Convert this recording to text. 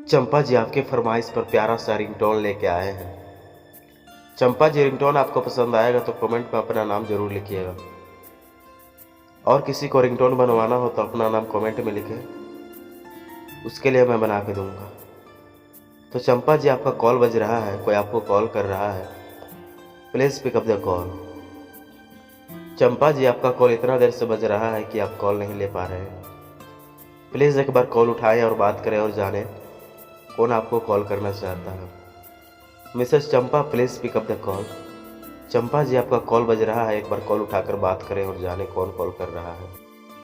चंपा जी आपके फरमाइश पर प्यारा सा रिंगटोन लेके आए हैं। चंपा जी, रिंगटोन आपको पसंद आएगा तो कमेंट में अपना नाम जरूर लिखिएगा, और किसी को रिंगटोन बनवाना हो तो अपना नाम कमेंट में लिखें, उसके लिए मैं बना के दूंगा। तो चंपा जी, आपका कॉल बज रहा है, कोई आपको कॉल कर रहा है, please pick up the call. Champa ji, आपका कॉल इतना देर से बज रहा है कि आप कॉल नहीं ले पा रहे हैं। प्लीज़ एक बार कॉल उठाएं और बात करें और जानें कौन आपको कॉल करना चाहता है। Mrs Champa, please pick up the call. Champa ji, आपका कॉल बज रहा है, एक बार कॉल उठाकर बात करें और जानें कौन कॉल कर रहा है।